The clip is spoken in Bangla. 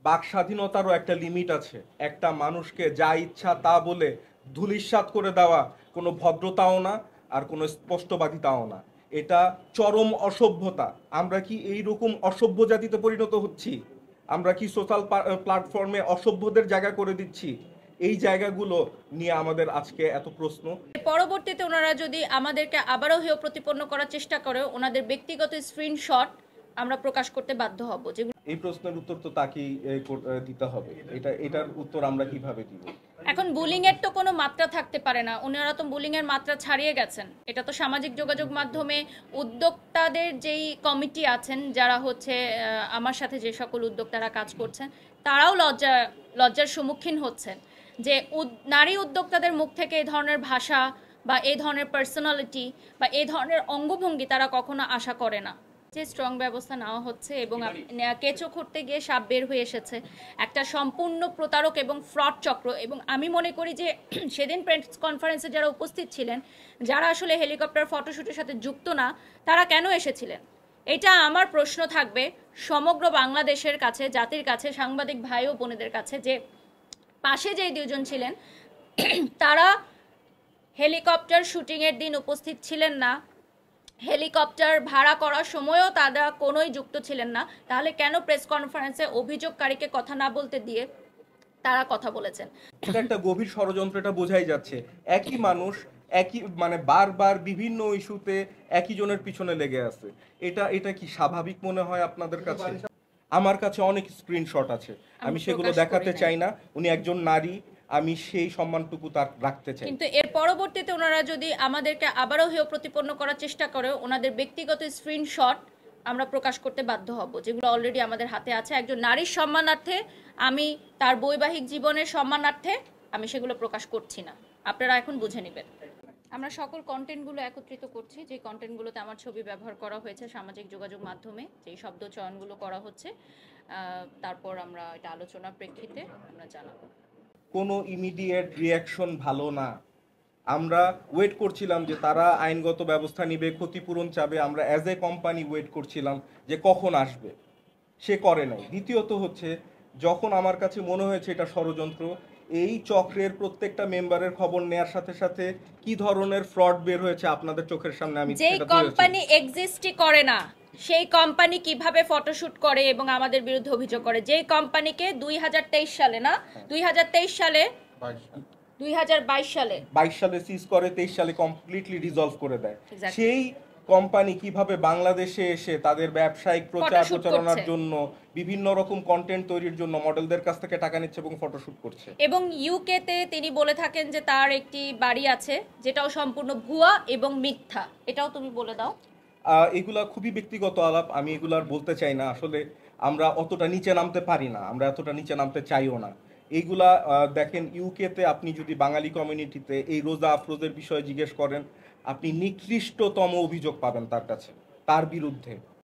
বাক স্বাধীনতারও একটা লিমিট আছে। একটা মানুষকে যা ইচ্ছা তা বলে ধূলিসাৎ করে দেওয়া কোনো ভদ্রতাও না, আর কোনো স্পষ্টবাদিতাও না। এটা চরম অসভ্যতা। আমরা কি এই রকম অসভ্য জাতিতে পরিণত হচ্ছি? আমরা কি সোশ্যাল প্ল্যাটফর্মে অসভ্যদের জায়গা করে দিচ্ছি? এই জায়গাগুলো নিয়ে আমাদের আজকে এত প্রশ্ন। পরবর্তীতে ওনারা যদি আমাদেরকে আবারও হেয় প্রতিপন্ন করার চেষ্টা করে, ওনাদের ব্যক্তিগত স্ক্রিনশট আমরা প্রকাশ করতে বাধ্য হব। যেগুলো এই প্রশ্নের উত্তর তো তাকেই দিতে হবে। এটার উত্তর আমরা কিভাবে দিব? এখন বুলিং এর তো কোনো মাত্রা থাকতে পারে না, ওনারা তো বুলিং এর মাত্রা ছাড়িয়ে গেছেন। এটা তো সামাজিক যোগাযোগ মাধ্যমে উদ্যোক্তাদের যেই কমিটি আছেন, যারা হচ্ছে আমার সাথে যে সকল উদ্যোক্তারা কাজ করছেন, তারাও লজ্জার সম্মুখীন হচ্ছেন যে নারী উদ্যোক্তাদের মুখ থেকে এই ধরনের ভাষা বা এই ধরনের পার্সোনালিটি বা এই ধরনের অঙ্গভঙ্গি তারা কখনো আশা করে না। যে স্ট্রং ব্যবস্থা নেওয়া হচ্ছে এবং কেঁচো খুঁড়তে গিয়ে সাপ বের হয়ে এসেছে, একটা সম্পূর্ণ প্রতারক এবং ফ্রড চক্র। এবং আমি মনে করি যে সেদিন প্রেস কনফারেন্সে যারা উপস্থিত ছিলেন, যারা আসলে হেলিকপ্টার ফটোশ্যুটের সাথে যুক্ত না, তারা কেন এসেছিলেন? এটা আমার প্রশ্ন থাকবে সমগ্র বাংলাদেশের কাছে, জাতির কাছে, সাংবাদিক ভাই ও বোনেদের কাছে, যে পাশে যেই দুজন ছিলেন তারা হেলিকপ্টার শুটিংয়ের দিন উপস্থিত ছিলেন না, হেলিকপ্টার ভাড়া করার সময়ও তারা কোনোই যুক্ত ছিলেন না, তাহলে কেন প্রেস কনফারেন্সে অভিযোগকারীকে কথা না বলতে দিয়ে তারা কথা বলেছেন? এটা একটা গভীর ষড়যন্ত্র, এটা বোঝাই যাচ্ছে। একই মানুষ একই বারবার বিভিন্ন ইস্যুতে একই জনের পিছনে লেগে আছে। এটা কি স্বাভাবিক মনে হয় আপনাদের কাছে? আমার কাছে অনেক স্ক্রিনশট আছে, আমি সেগুলো দেখাতে চাই না। উনি একজন নারী, আমি সেই সম্মানটুকু তার রাখতে চাই। কিন্তু এর পরবর্তীতে ওনারা যদি আমাদেরকে আবারও হেয় প্রতিপন্ন করার চেষ্টা করে, ওনাদের ব্যক্তিগত স্ক্রিনশট আমরা প্রকাশ করতে বাধ্য হব, যেগুলো অলরেডি আমাদের হাতে আছে। একজন নারীর সম্মানার্থে, আমি তার বৈবাহিক জীবনের সম্মানার্থে আমি সেগুলো প্রকাশ করছি না। আপনারা এখন বুঝে নেবেন। আমরা সকল কন্টেন্টগুলো একত্রিত করছি, যে কন্টেন্টগুলোতে আমার ছবি ব্যবহার করা হয়েছে সামাজিক যোগাযোগ মাধ্যমে, যেই শব্দ চয়নগুলো করা হচ্ছে, তারপর আমরা এটা আলোচনার প্রেক্ষিতে আমরা জানাবো। কোনো ইমিডিয়েট রিয়াকশন ভালো না। আমরা ওয়েট করছিলাম যে তারা আইনগত ব্যবস্থা নিবে, ক্ষতিপূরণ চাবে। আমরা অ্যাজ এ কোম্পানি ওয়েট করছিলাম যে কখন আসবে, সে করে নাই। দ্বিতীয়ত হচ্ছে, যখন আমার কাছে মনে হয়েছে এটা ষড়যন্ত্র, এই চক্রের প্রত্যেকটা মেম্বারের খবর নেয়ার সাথে সাথে কি ধরনের ফ্রড বের হয়েছে আপনাদের চোখের সামনে। আমি যেই কোম্পানি এক্সিস্টই করে না, সেই কোম্পানি কিভাবে ফটোশুট করে এবং আমাদের বিরুদ্ধে অভিযোগ করে? যেই কোম্পানিকে 2023 সালে না, 2023 সালে 22 সালে সিজ করে, 23 সালে কমপ্লিটলি রিজলভ করে দেয়। সেই কোম্পানি কিভাবে বাংলাদেশে এসে তাদের ব্যবসায়িক প্রচার প্রচারণার জন্য বিভিন্ন রকম কন্টেন্ট তৈরির জন্য মডেলদের কাছ থেকে টাকা নিচ্ছে এবং ফটোশুট করছে। এবং ইউকে তে তিনি বলে থাকেন যে তার একটি বাড়ি আছে, যেটাও সম্পূর্ণ ভুয়া এবং মিথ্যা। এটাও তুমি বলে দাও। এগুলা খুবই ব্যক্তিগত আলাপ, আমি এগুলার বলতে চাই না। আসলে আমরা অতটা নিচে নামতে পারি না, আমরা এতটা নিচে নামতে চাইও না। এইগুলা দেখেন, ইউকেতে আপনি যদি বাঙালি কমিউনিটিতে এই রোজা আফরোজের বিষয়ে জিজ্ঞেস করেন, আপনি নিকৃষ্টতম অভিযোগ পাবেন তার কাছে, তার বিরুদ্ধে।